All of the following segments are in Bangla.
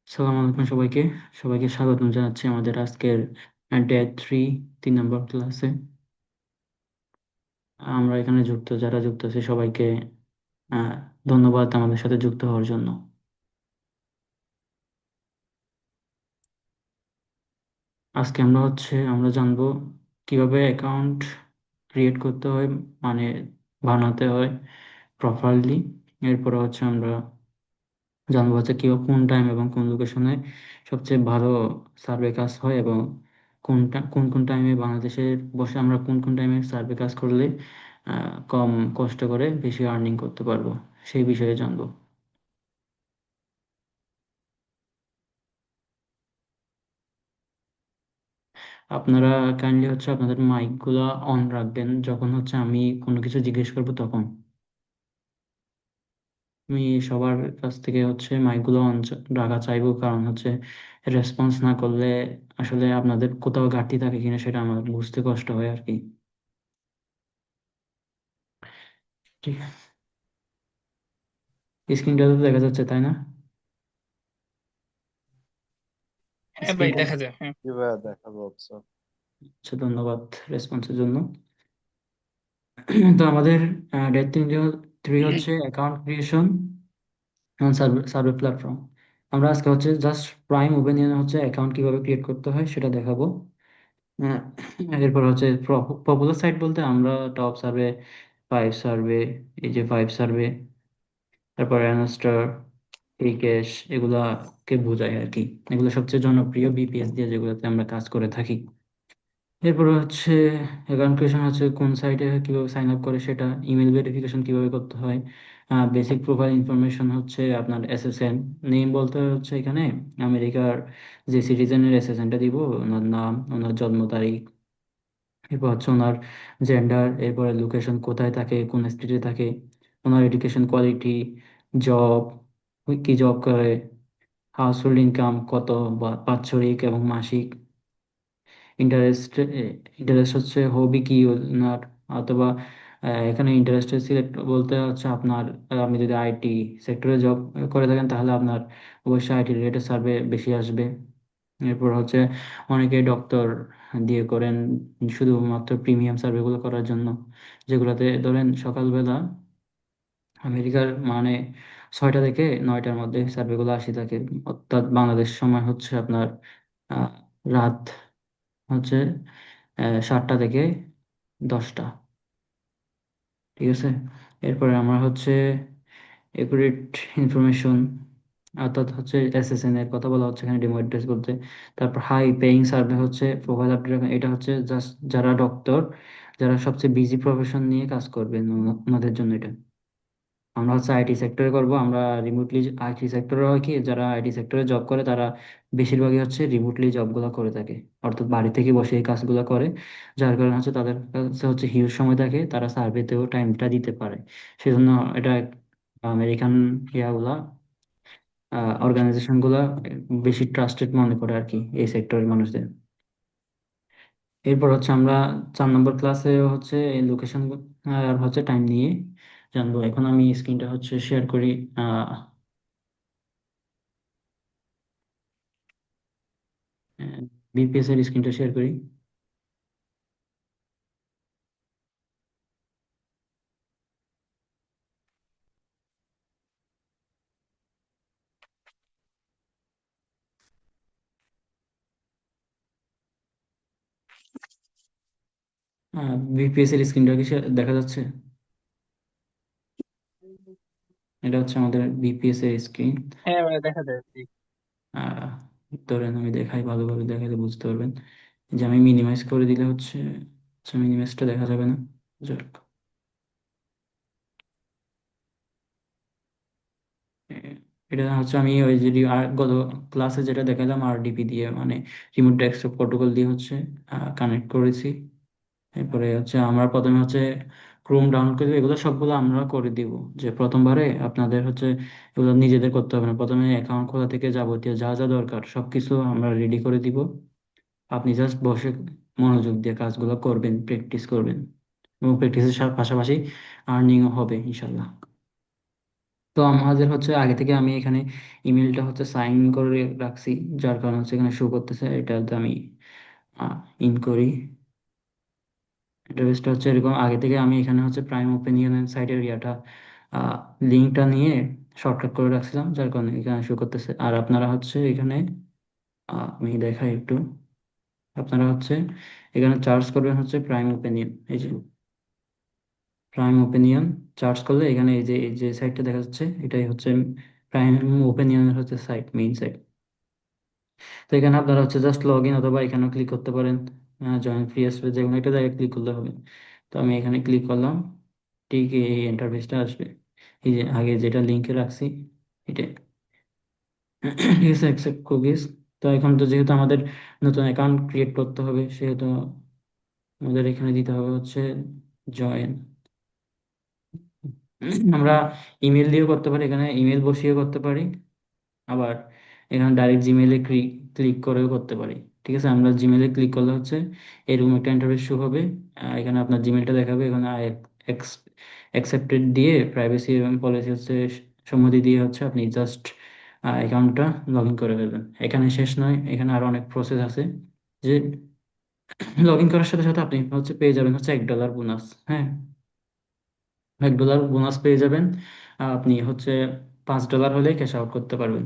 সালাম আলাইকুম সবাইকে। সবাইকে স্বাগতম জানাচ্ছি আমাদের আজকের ডে 3 3 নম্বর ক্লাসে। আমরা এখানে যারা যুক্ত আছে সবাইকে আহ, ধন্যবাদ আমাদের সাথে যুক্ত হওয়ার জন্য। আজকে আমরা জানবো কিভাবে অ্যাকাউন্ট ক্রিয়েট করতে হয়, মানে বানাতে হয় প্রপারলি। এরপরে আমরা জানবো কিভাবে কোন টাইম এবং কোন লোকেশনে সবচেয়ে ভালো সার্ভে কাজ হয়, এবং কোন কোন টাইমে বাংলাদেশের বসে আমরা কোন কোন টাইমে সার্ভে কাজ করলে কম কষ্ট করে বেশি আর্নিং করতে পারবো, সেই বিষয়ে জানবো। আপনারা কাইন্ডলি আপনাদের মাইক গুলা অন রাখবেন যখন আমি কোনো কিছু জিজ্ঞেস করবো তখন। আমি সবার কাছ থেকে মাইক গুলো অন রাখা চাইবো, কারণ রেসপন্স না করলে আসলে আপনাদের কোথাও ঘাটতি থাকে কিনা সেটা আমার বুঝতে কষ্ট হয় আর কি। ঠিক, স্ক্রিনটা তো দেখা যাচ্ছে তাই না? হ্যাঁ ভাই, স্ক্রিনটা, দেখা যায়। হ্যাঁ, কিভাবে দেখা যাচ্ছে? আচ্ছা ধন্যবাদ রেসপন্সের জন্য। তো আমাদের day 3 account creation on survey platform. আমরা আজকে জাস্ট প্রাইম ওপেনিয়নে অ্যাকাউন্ট কিভাবে ক্রিয়েট করতে হয় সেটা দেখাবো। আহ, এরপর পপুলার সাইট বলতে আমরা টপ সার্ভে, ফাইভ সার্ভে, এই যে ফাইভ সার্ভে, তারপর অ্যানাস্টার, ক্যাশ, এগুলাকে বোঝায় আর কি। এগুলো সবচেয়ে জনপ্রিয় বিপিএস দিয়ে যেগুলোতে আমরা কাজ করে থাকি। এরপরে অ্যাকাউন্ট ক্রিয়েশন কোন সাইটে কিভাবে সাইন আপ করে সেটা, ইমেল ভেরিফিকেশন কিভাবে করতে হয়, বেসিক প্রোফাইল ইনফরমেশন আপনার এসএসএন নেম বলতে এখানে আমেরিকার যে সিটিজেনের এসএসএনটা দিব, ওনার নাম, ওনার জন্ম তারিখ, এরপর ওনার জেন্ডার, এরপরে লোকেশন কোথায় থাকে, কোন স্টেটে থাকে, ওনার এডুকেশন কোয়ালিটি, জব, কি জব করে, হাউস হোল্ড ইনকাম কত, বা বাৎসরিক এবং মাসিক, ইন্টারেস্ট ইন্টারেস্ট হবি কি ওনার, অথবা এখানে ইন্টারেস্ট সিলেক্ট বলতে আপনার আপনি যদি আইটি সেক্টরে জব করে থাকেন তাহলে আপনার অবশ্যই আইটি রিলেটেড সার্ভে বেশি আসবে। এরপর অনেকে ডক্টর দিয়ে করেন শুধুমাত্র প্রিমিয়াম সার্ভেগুলো করার জন্য, যেগুলোতে ধরেন সকালবেলা আমেরিকার মানে 6টা থেকে 9টার মধ্যে সার্ভেগুলো আসি থাকে, অর্থাৎ বাংলাদেশ সময় আপনার আহ, রাত হচ্ছে 7টা থেকে 10টা। ঠিক আছে। এরপরে আমরা একুরেট ইনফরমেশন, অর্থাৎ এসএসএন এর কথা বলা এখানে ডেমো অ্যাড্রেস বলতে। তারপর high paying survey profile update, এটা জাস্ট যারা ডক্টর, যারা সবচেয়ে বিজি প্রফেশন নিয়ে কাজ করবেন ওনাদের জন্য এটা। আমরা আইটি সেক্টরে করব, আমরা রিমোটলি। আইটি সেক্টরে হয় কি, যারা আইটি সেক্টরে জব করে তারা বেশিরভাগই রিমোটলি জবগুলো করে থাকে, অর্থাৎ বাড়ি থেকে বসে এই কাজগুলো করে। যার কারণে তাদের কাছে হিউজ সময় থাকে, তারা সার্ভেতেও টাইমটা দিতে পারে। সেজন্য এটা আমেরিকান ইয়াগুলা অর্গানাইজেশন গুলা বেশি ট্রাস্টেড মনে করে আর কি এই সেক্টরের মানুষদের। এরপর আমরা 4 নম্বর ক্লাসে এই লোকেশন আর টাইম নিয়ে জানবো। এখন আমি স্ক্রিনটা শেয়ার করি। বিপিএস এর স্ক্রিনটা শেয়ার করি। বিপিএস এর স্ক্রিনটা কি দেখা যাচ্ছে? এটা আমাদের বিপিএস এর স্ক্রিন। হ্যাঁ ভাই, দেখা যায়। জি। আহ ধরেন আমি দেখাই, ভালোভাবে দেখাইলে বুঝতে পারবেন যে আমি মিনিমাইজ করে দিলে মিনিমাইজটা দেখা যাবে না। যাক, এটা আমি ওই যে গত ক্লাসে যেটা দেখালাম আরডিপি দিয়ে, মানে রিমোট ডেস্কটপ প্রোটোকল দিয়ে কানেক্ট করেছি। এরপরে আমরা প্রথমে ক্রোম ডাউনলোড করে দিব। এগুলো সবগুলো আমরা করে দিব, যে প্রথমবারে আপনাদের এগুলো নিজেদের করতে হবে না। প্রথমে অ্যাকাউন্ট খোলা থেকে যাবতীয় যা যা দরকার সবকিছু আমরা রেডি করে দিব। আপনি জাস্ট বসে মনোযোগ দিয়ে কাজগুলো করবেন, প্র্যাকটিস করবেন, এবং প্র্যাকটিসের পাশাপাশি আর্নিংও হবে ইনশাল্লাহ। তো আমাদের হচ্ছে আগে থেকে আমি এখানে ইমেলটা হচ্ছে সাইন করে রাখছি, যার কারণে হচ্ছে এখানে শো করতেছে। এটাতে আমি ইন করি। ইন্টারফেসটা হচ্ছে এরকম। আগে থেকে আমি এখানে হচ্ছে প্রাইম ওপিনিয়ন সাইটের ইয়াটা লিঙ্কটা নিয়ে শর্টকাট করে রাখছিলাম, যার কারণে এখানে শো করতেছে। আর আপনারা হচ্ছে এখানে আমি দেখাই একটু। আপনারা হচ্ছে এখানে চার্জ করবেন হচ্ছে প্রাইম ওপিনিয়ন। এই যে প্রাইম ওপিনিয়ন চার্জ করলে এখানে এই যে সাইটটা দেখা যাচ্ছে, এটাই হচ্ছে প্রাইম ওপিনিয়নের হচ্ছে সাইট, মেইন সাইট। তো এখানে আপনারা হচ্ছে জাস্ট লগ ইন, অথবা এখানেও ক্লিক করতে পারেন জয়েন ফ্রি আসবে, যে কোনো একটা জায়গায় ক্লিক করলে হবে। তো আমি এখানে ক্লিক করলাম, ঠিক এই ইন্টারফেসটা আসবে। এই যে আগে যেটা লিঙ্কে রাখছি এটাই। ঠিক আছে, অ্যাকসেপ্ট কুকিজ। তো এখন তো যেহেতু আমাদের নতুন অ্যাকাউন্ট ক্রিয়েট করতে হবে, সেহেতু আমাদের এখানে দিতে হবে হচ্ছে জয়েন। আমরা ইমেল দিয়েও করতে পারি, এখানে ইমেল বসিয়ে করতে পারি। আবার এখানে ডাইরেক্ট জিমেলে ক্লিক করেও করতে পারি। ঠিক আছে, আমরা জিমেলে ক্লিক করলে হচ্ছে এরকম একটা ইন্টারফেস শো হবে। এখানে আপনার জিমেলটা দেখাবে, এখানে অ্যাকসেপ্টেড দিয়ে প্রাইভেসি এবং পলিসি হচ্ছে সম্মতি দিয়ে হচ্ছে আপনি জাস্ট অ্যাকাউন্টটা লগ ইন করে ফেলবেন। এখানে শেষ নয়, এখানে আরো অনেক প্রসেস আছে। যে লগ ইন করার সাথে সাথে আপনি হচ্ছে পেয়ে যাবেন হচ্ছে $1 বোনাস। হ্যাঁ, $1 বোনাস পেয়ে যাবেন। আপনি হচ্ছে $5 হলে ক্যাশ আউট করতে পারবেন।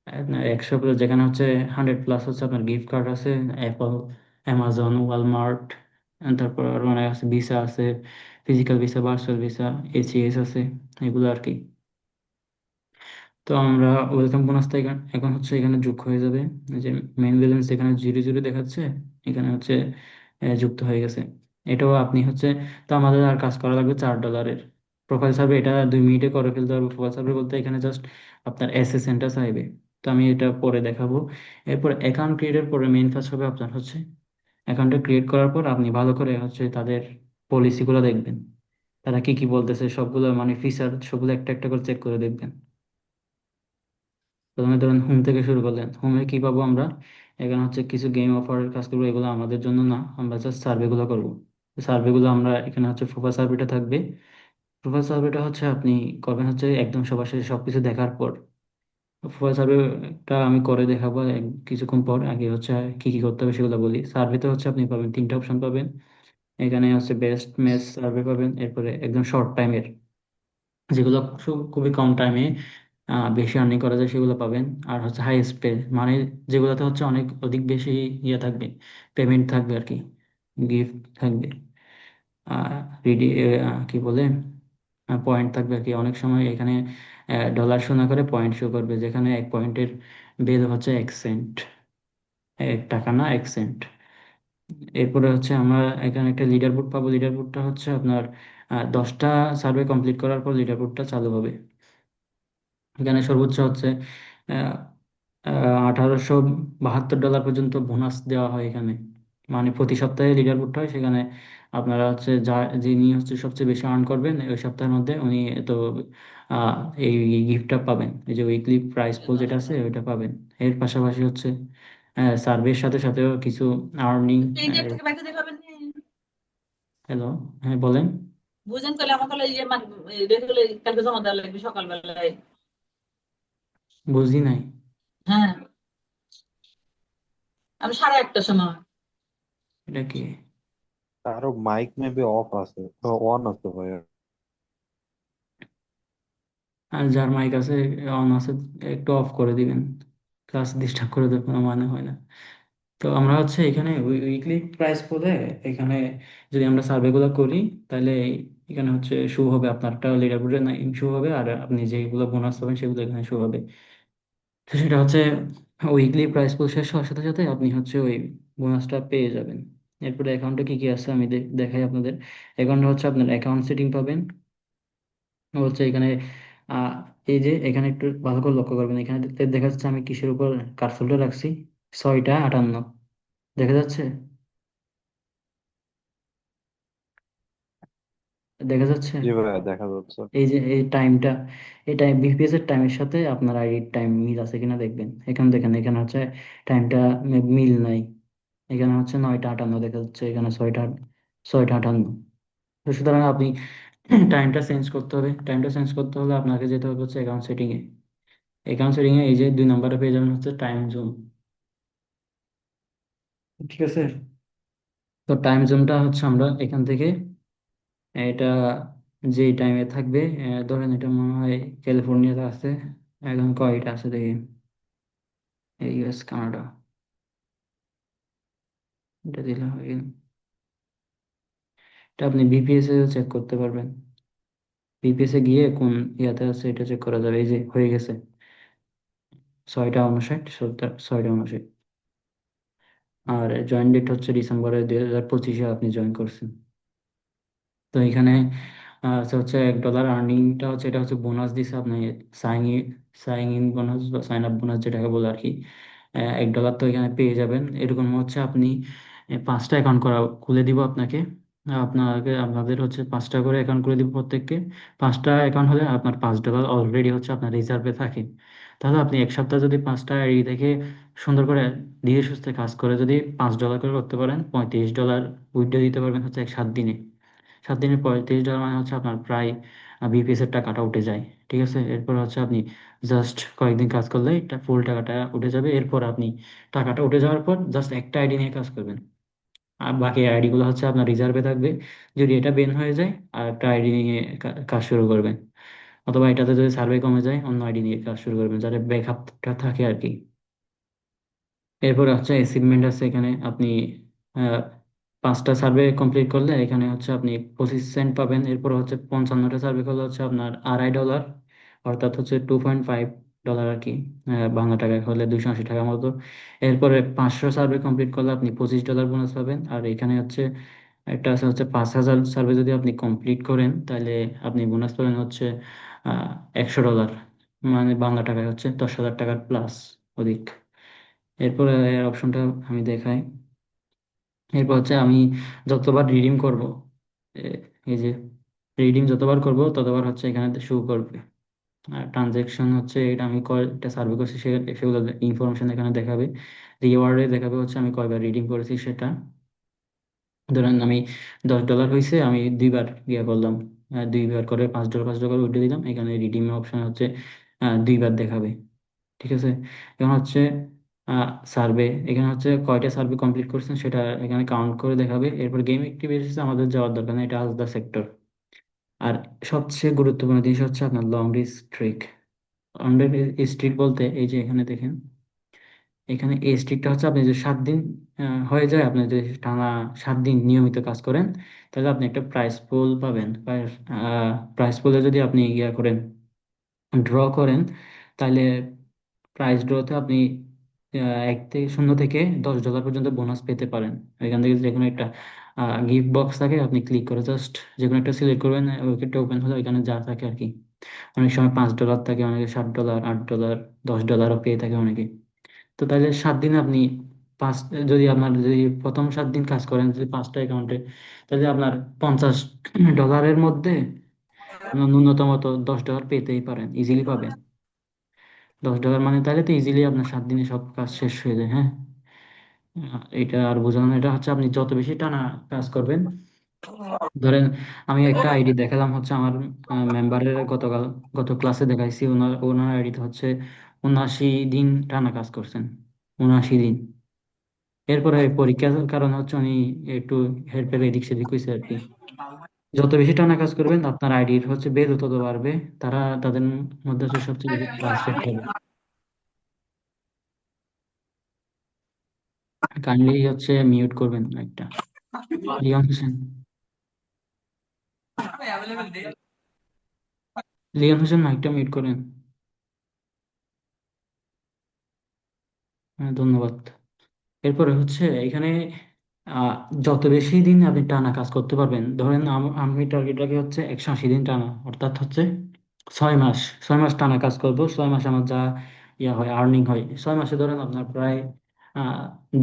আপনার 100 প্লাস, যেখানে হচ্ছে 100+ হচ্ছে আপনার গিফট কার্ড আছে, অ্যাপল, অ্যামাজন, ওয়ালমার্ট, তারপর আরো অনেক আছে, ভিসা আছে, physical visa, virtual visa, ACS আছে, এগুলো আর কি। তো আমরা ওয়েলকাম বোনাসটা এখন হচ্ছে এখানে যোগ হয়ে যাবে। এই যে মেইন ব্যালেন্স এখানে 0 0 দেখাচ্ছে, এখানে হচ্ছে যুক্ত হয়ে গেছে। এটাও আপনি হচ্ছে, তো আমাদের আর কাজ করা লাগবে $4। প্রোফাইল সার্ভে এটা 2 মিনিটে করে ফেলতে পারবো। প্রোফাইল সার্ভে বলতে এখানে জাস্ট আপনার এসএসএনটা চাইবে। তো আমি এটা পরে দেখাবো। এরপর অ্যাকাউন্ট ক্রিয়েটের পরে মেইন কাজ হবে আপনার হচ্ছে অ্যাকাউন্টটা ক্রিয়েট করার পর আপনি ভালো করে হচ্ছে তাদের পলিসিগুলো দেখবেন, তারা কি কি বলতেছে সবগুলো, মানে ফিচার সবগুলো একটা একটা করে চেক করে দেখবেন। প্রথমে ধরেন হোম থেকে শুরু করলেন, হোমে কি পাবো আমরা? এখানে হচ্ছে কিছু গেম অফারের কাজ করবো, এগুলো আমাদের জন্য না, আমরা জাস্ট সার্ভেগুলো করবো। সার্ভেগুলো আমরা এখানে হচ্ছে প্রোফাইল সার্ভেটা থাকবে। প্রোফাইল সার্ভেটা হচ্ছে আপনি করবেন হচ্ছে একদম সবার শেষে সবকিছু দেখার পর। প্রোফাইল সার্ভেটা আমি করে দেখাবো কিছুক্ষণ পর। আগে হচ্ছে কি কি করতে হবে সেগুলো বলি। সার্ভেতে হচ্ছে আপনি পাবেন 3টা অপশন পাবেন। এখানে হচ্ছে বেস্ট ম্যাচ সার্ভে পাবেন, এরপরে একদম শর্ট টাইমের, যেগুলো খুবই কম টাইমে বেশি আর্নিং করা যায় সেগুলো পাবেন। আর হচ্ছে হাইয়েস্ট পে, মানে যেগুলোতে হচ্ছে অনেক অধিক বেশি ইয়ে থাকবে, পেমেন্ট থাকবে আর কি, গিফট থাকবে, রিডি কি বলে, পয়েন্ট থাকবে আর কি। অনেক সময় এখানে ডলার শো না করে পয়েন্ট শো করবে, যেখানে 1 পয়েন্টের বেল হচ্ছে 1 সেন্ট, 1 টাকা না, 1 সেন্ট। এরপরে হচ্ছে আমরা এখানে একটা লিডার বোর্ড পাবো। লিডার বোর্ডটা হচ্ছে আপনার 10টা সার্ভে কমপ্লিট করার পর লিডার বোর্ডটা চালু হবে। এখানে সর্বোচ্চ হচ্ছে 1872 ডলার পর্যন্ত বোনাস দেওয়া হয় এখানে। মানে প্রতি সপ্তাহে লিডার বোর্ড হয়, সেখানে আপনারা হচ্ছে যিনি হচ্ছে সবচেয়ে বেশি আর্ন করবেন ওই সপ্তাহের মধ্যে, উনি তো আহ, এই গিফটটা পাবেন, এই যে উইকলি প্রাইস পুল যেটা আছে ওইটা পাবেন। এর পাশাপাশি হচ্ছে সার্ভের সাথে সাথেও কিছু আর্নিং। পিডিএফ থেকে বাইকে দেখাবেন নি? হ্যালো, হ্যাঁ বলেন। বুঝেন তাহলে আমাকে হলো ইয়ে দেখলে কালকে জমা দেওয়া লাগবে সকালবেলায়। বুঝি নাই। হ্যাঁ, আমি 8:30টার সময়। এটা কি? तारो माइक में भी ऑफ আছে অন আছে ভাইয়া। আর যার মাইক আছে, অন আছে, একটু অফ করে দিবেন। ক্লাস ডিস্টার্ব করে দেওয়ার কোনো মানে হয় না। তো আমরা হচ্ছে এখানে উইকলি প্রাইস বলে, এখানে যদি আমরা সার্ভেগুলো করি, তাহলে এখানে হচ্ছে শো হবে আপনারটা লিডার বোর্ডে নাম শো হবে, আর আপনি যেগুলো বোনাস পাবেন সেগুলো এখানে শো হবে। তো সেটা হচ্ছে উইকলি প্রাইস পুল শেষ হওয়ার সাথে সাথে আপনি হচ্ছে ওই বোনাসটা পেয়ে যাবেন। এরপরে অ্যাকাউন্টে কি কি আছে আমি দেখাই আপনাদের। অ্যাকাউন্টে হচ্ছে আপনার অ্যাকাউন্ট সেটিং পাবেন। হচ্ছে এখানে আহ এই যে এখানে একটু ভালো করে লক্ষ্য করবেন, এখানে দেখা যাচ্ছে আমি কিসের উপর কার্সরটা রাখছি, 6টা 58 দেখা যাচ্ছে, দেখা যাচ্ছে। জি ভাইয়া দেখা যাচ্ছে। এই যে এই টাইমটা, এই টাইম বিপিএস এর টাইমের সাথে আপনার আইডির টাইম মিল আছে কিনা দেখবেন। এখানে দেখেন, এখানে হচ্ছে টাইমটা মিল নাই। এখানে হচ্ছে 9টা 58 দেখা যাচ্ছে, এখানে 6টা 6টা 58। তো সুতরাং আপনি টাইমটা চেঞ্জ করতে হবে। টাইমটা চেঞ্জ করতে হলে আপনাকে যেতে হবে হচ্ছে অ্যাকাউন্ট সেটিংয়ে। অ্যাকাউন্ট সেটিংয়ে এই যে 2 নম্বরে পেয়ে যাবেন হচ্ছে টাইম জোন। ঠিক আছে, তো টাইম জোনটা হচ্ছে আমরা এখান থেকে এটা যে টাইমে থাকবে, ধরেন এটা মনে হয় ক্যালিফোর্নিয়াতে আছে। এখন কয়টা আছে দেখি, ইউএস কানাডা, এটা দিলে হয়। এটা আপনি বিপিএস এ চেক করতে পারবেন। বিপিএস এ গিয়ে কোন ইয়াতে আছে এটা চেক করা যাবে। এই যে হয়ে গেছে 6টা 59, 6টা 59। আর জয়েন ডেট হচ্ছে ডিসেম্বরের 2025-এ আপনি জয়েন করছেন। তো এখানে হচ্ছে $1 আর্নিংটা হচ্ছে, এটা হচ্ছে বোনাস দিছে আপনি, সাইন সাইন ইন বোনাস বা সাইন আপ বোনাস যেটাকে বলে আর কি। $1 তো এখানে পেয়ে যাবেন। এরকম হচ্ছে আপনি 5টা অ্যাকাউন্ট খুলে দিব আপনাকে। আপনাদের হচ্ছে 5টা করে অ্যাকাউন্ট করে দিব প্রত্যেককে। 5টা অ্যাকাউন্ট হলে আপনার $5 অলরেডি হচ্ছে আপনার রিজার্ভে থাকে। তাহলে আপনি এক সপ্তাহ যদি 5টা আইডি থেকে সুন্দর করে ধীরে সুস্থে কাজ করে যদি $5 করে করতে পারেন, $35 উইথড্র দিতে পারবেন হচ্ছে 7 দিনে। 7 দিনের $35 মানে হচ্ছে আপনার প্রায় বিপিএস এর টাকাটা উঠে যায়। ঠিক আছে, এরপর হচ্ছে আপনি জাস্ট কয়েকদিন কাজ করলে এটা ফুল টাকাটা উঠে যাবে। এরপর আপনি টাকাটা উঠে যাওয়ার পর জাস্ট একটা আইডি নিয়ে কাজ করবেন, আর বাকি আইডি গুলো হচ্ছে আপনার রিজার্ভে থাকবে। যদি এটা বেন হয়ে যায় আর একটা আইডি নিয়ে কাজ শুরু করবেন, অথবা এটাতে যদি সার্ভে কমে যায় অন্য আইডি নিয়ে কাজ শুরু করবেন, যাতে ব্যাকআপটা থাকে আর কি। এরপরে হচ্ছে অ্যাচিভমেন্ট আছে এখানে। আপনি আহ, 5টা সার্ভে কমপ্লিট করলে এখানে হচ্ছে আপনি 25 সেন্ট পাবেন। এরপর হচ্ছে 55টা সার্ভে করলে হচ্ছে আপনার $2.5, অর্থাৎ হচ্ছে $2.5 আর কি। বাংলা টাকায় হলে 280 টাকা মতো। এরপরে 500 সার্ভে কমপ্লিট করলে আপনি $25 বোনাস পাবেন। আর এখানে হচ্ছে একটা আছে হচ্ছে 5,000 সার্ভে যদি আপনি কমপ্লিট করেন তাহলে আপনি বোনাস পাবেন হচ্ছে $100, মানে বাংলা টাকায় হচ্ছে 10,000 টাকার প্লাস অধিক। এরপরে এর অপশনটা আমি দেখাই। এরপর হচ্ছে আমি যতবার রিডিম করব, এই যে রিডিম যতবার করব ততবার হচ্ছে এখানে শো করবে। আর ট্রানজেকশন হচ্ছে এটা আমি কয়টা সার্ভে করছি সেগুলো ইনফরমেশন এখানে দেখাবে। রিওয়ার্ডে দেখাবে হচ্ছে আমি কয়বার রিডিম করেছি সেটা। ধরেন আমি $10 হয়েছে, আমি 2বার ইয়ে করলাম, 2বার করে $5 উঠে দিলাম। এখানে রিডিম অপশন হচ্ছে 2বার দেখাবে। ঠিক আছে, এখন হচ্ছে সার্ভে, এখানে হচ্ছে কয়টা সার্ভে কমপ্লিট করছেন সেটা এখানে কাউন্ট করে দেখাবে। এরপর গেম অ্যাক্টিভিটিসে আমাদের যাওয়ার দরকার নেই, এটা আলাদা সেক্টর। আর সবচেয়ে গুরুত্বপূর্ণ জিনিস হচ্ছে আপনার লং স্ট্রিক। লং স্ট্রিক বলতে এই যে এখানে দেখেন, এখানে এই স্ট্রিকটা হচ্ছে আপনি যে 7 দিন হয়ে যায়, আপনি যদি টানা 7 দিন নিয়মিত কাজ করেন তাহলে আপনি একটা প্রাইস পুল পাবেন। প্রাইস পুলে যদি আপনি ইয়া করেন, ড্র করেন, তাহলে প্রাইস ড্রতে আপনি 0 থেকে 10 ডলার পর্যন্ত বোনাস পেতে পারেন। এখান থেকে যে কোনো একটা গিফট বক্স থাকে, আপনি ক্লিক করে জাস্ট যে কোনো একটা সিলেক্ট করবেন, ওইটা ওপেন হলে ওইখানে যা থাকে আর কি। অনেক সময় $5 থাকে, অনেকে $7, $8, $10ও পেয়ে থাকে অনেকে। তো তাহলে 7 দিনে আপনি পাঁচ, যদি প্রথম 7 দিন কাজ করেন যদি 5টা অ্যাকাউন্টে, তাহলে আপনার $50 মধ্যে আপনার ন্যূনতম তো $10 পেতেই পারেন, ইজিলি পাবেন। $10 মানে তাহলে তো ইজিলি আপনার 7 দিনে সব কাজ শেষ হয়ে যায়। হ্যাঁ, এটা আর বোঝানো না, এটা হচ্ছে আপনি যত বেশি টানা কাজ করবেন। ধরেন আমি একটা আইডি দেখালাম হচ্ছে আমার মেম্বারের, গত ক্লাসে দেখাইছি, ওনার ওনার আইডিতে হচ্ছে 79 দিন টানা কাজ করছেন, 79 দিন। এরপরে পরীক্ষার কারণে হচ্ছে উনি একটু হেল্পের এদিক সেদিক হয়েছে আর কি। যত বেশি টানা কাজ করবেন আপনার আইডির হচ্ছে বেল তত বাড়বে, তাদের মধ্যে হচ্ছে সবচেয়ে বেশি ট্রাস্টেড হবে। কাইন্ডলি হচ্ছে মিউট করবেন একটা, লিওন হোসেন। লিওন হোসেন মাইকটা মিউট করেন। হ্যাঁ, ধন্যবাদ। এরপরে হচ্ছে এখানে আহ, যত বেশি দিন আপনি টানা কাজ করতে পারবেন, ধরেন আমি টার্গেট রাখি হচ্ছে 180 দিন টানা, অর্থাৎ হচ্ছে 6 মাস। 6 মাস টানা কাজ করব, 6 মাসে আমার যা ইয়া হয়, আর্নিং হয়, 6 মাসে ধরেন আপনার প্রায়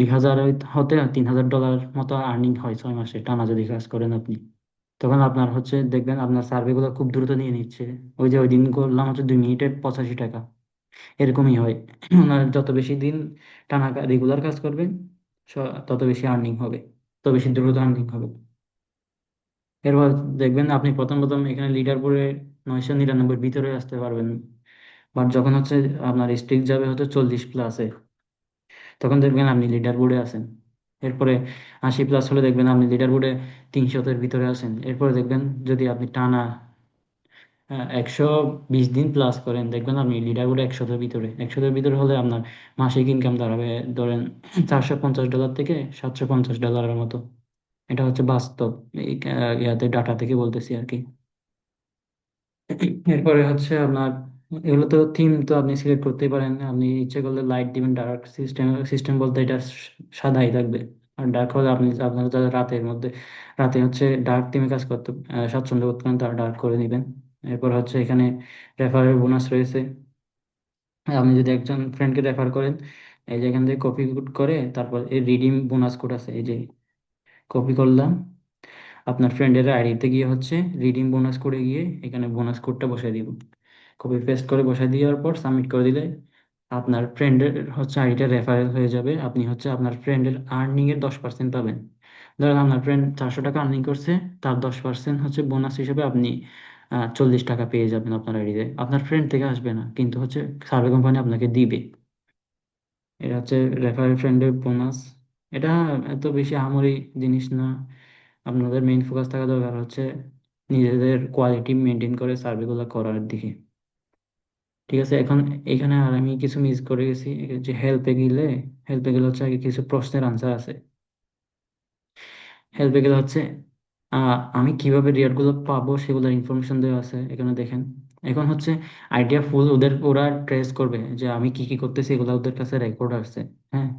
2,000 হতে $3,000 মতো আর্নিং হয় 6 মাসে টানা যদি কাজ করেন আপনি। তখন আপনার হচ্ছে দেখবেন আপনার সার্ভে গুলো খুব দ্রুত নিয়ে নিচ্ছে। ওই যে ওই দিন করলাম হচ্ছে 2 মিনিটে 85 টাকা, এরকমই হয়। ওনার যত বেশি দিন টানা রেগুলার কাজ করবেন তত বেশি আর্নিং হবে, তত বেশি দ্রুত আর্নিং হবে। এরপর দেখবেন আপনি প্রথম প্রথম এখানে লিডার বোর্ডে 999 ভিতরে আসতে পারবেন, বাট যখন হচ্ছে আপনার স্ট্রিক যাবে হচ্ছে 40 প্লাসে, তখন দেখবেন আপনি লিডার বোর্ডে আছেন। এরপরে 80 প্লাস হলে দেখবেন আপনি লিডার বোর্ডে 300-এর ভিতরে আছেন। এরপরে দেখবেন যদি আপনি টানা 120 দিন প্লাস করেন, দেখবেন আপনি লিডার বোর্ডে 100-এর ভিতরে। 100-এর ভিতরে হলে আপনার মাসিক ইনকাম দাঁড়াবে ধরেন $450 থেকে $750 মতো। এটা হচ্ছে বাস্তব, এই ইয়াতে ডাটা থেকে বলতেছি আর কি। এরপরে হচ্ছে আপনার এগুলো তো থিম তো আপনি সিলেক্ট করতেই পারেন, আপনি ইচ্ছে করলে লাইট দিবেন, ডার্ক সিস্টেম সিস্টেম বলতে এটা সাদাই থাকবে। আর ডার্ক হলে আপনি আপনার যারা রাতের মধ্যে রাতে হচ্ছে ডার্ক থিমে কাজ করতে স্বাচ্ছন্দ্য বোধ করেন তারা ডার্ক করে দিবেন। এরপর হচ্ছে এখানে রেফারেল বোনাস রয়েছে। আপনি যদি একজন ফ্রেন্ডকে রেফার করেন, এই যে এখান থেকে কপি করে তারপর এই রিডিম বোনাস কোড আছে, এই যে কপি করলাম, আপনার ফ্রেন্ডের আইডিতে গিয়ে হচ্ছে রিডিম বোনাস কোডে গিয়ে এখানে বোনাস কোডটা বসাই দিব। কপি পেস্ট করে বসাই দেওয়ার পর সাবমিট করে দিলে আপনার ফ্রেন্ডের হচ্ছে আইডিটা রেফারেল হয়ে যাবে। আপনি হচ্ছে আপনার ফ্রেন্ডের আর্নিং এর 10% পাবেন। ধরেন আপনার ফ্রেন্ড 400 টাকা আর্নিং করছে, তার 10% হচ্ছে বোনাস হিসেবে আপনি 40 টাকা পেয়ে যাবেন আপনার আইডিতে। আপনার ফ্রেন্ড থেকে আসবে না, কিন্তু হচ্ছে সার্ভে কোম্পানি আপনাকে দিবে। এটা হচ্ছে রেফারেল ফ্রেন্ডের বোনাস। এটা এত বেশি আহামরি জিনিস না। আপনাদের মেইন ফোকাস থাকা দরকার হচ্ছে নিজেদের কোয়ালিটি মেনটেন করে সার্ভেগুলো করার দিকে। ঠিক আছে, এখন এখানে আর আমি কিছু মিস করে গেছি। এই যে হেল্পে গেলে হচ্ছে আগে কিছু প্রশ্নের আনসার আছে। হেল্পে গেলে হচ্ছে আমি কিভাবে রিয়ার গুলো পাবো সেগুলোর ইনফরমেশন দেওয়া আছে এখানে দেখেন। এখন হচ্ছে আইডিয়া ফুল ওরা ট্রেস করবে যে আমি কি কি করতেছি, এগুলো ওদের কাছে রেকর্ড আছে। হ্যাঁ,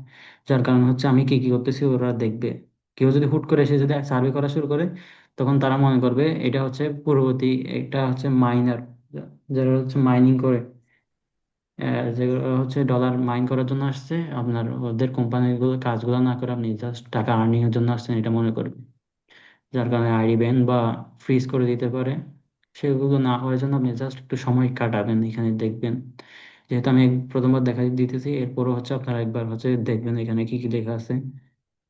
যার কারণে হচ্ছে আমি কি কি করতেছি ওরা দেখবে। কেউ যদি হুট করে এসে যদি সার্ভে করা শুরু করে, তখন তারা মনে করবে এটা হচ্ছে পূর্ববর্তী, এটা হচ্ছে মাইনার, যারা হচ্ছে মাইনিং করে, যেগুলো হচ্ছে ডলার মাইন করার জন্য আসছে, আপনার ওদের কোম্পানিগুলো কাজগুলো না করে আপনি জাস্ট টাকা আর্নিং এর জন্য আসছেন এটা মনে করবে। যার কারণে আইডি ব্যান বা ফ্রিজ করে দিতে পারে। সেগুলো না হওয়ার জন্য আপনি জাস্ট একটু সময় কাটাবেন এখানে দেখবেন। যেহেতু আমি প্রথমবার দেখা দিতেছি, এরপরও হচ্ছে আপনারা একবার হচ্ছে দেখবেন এখানে কি কি লেখা আছে।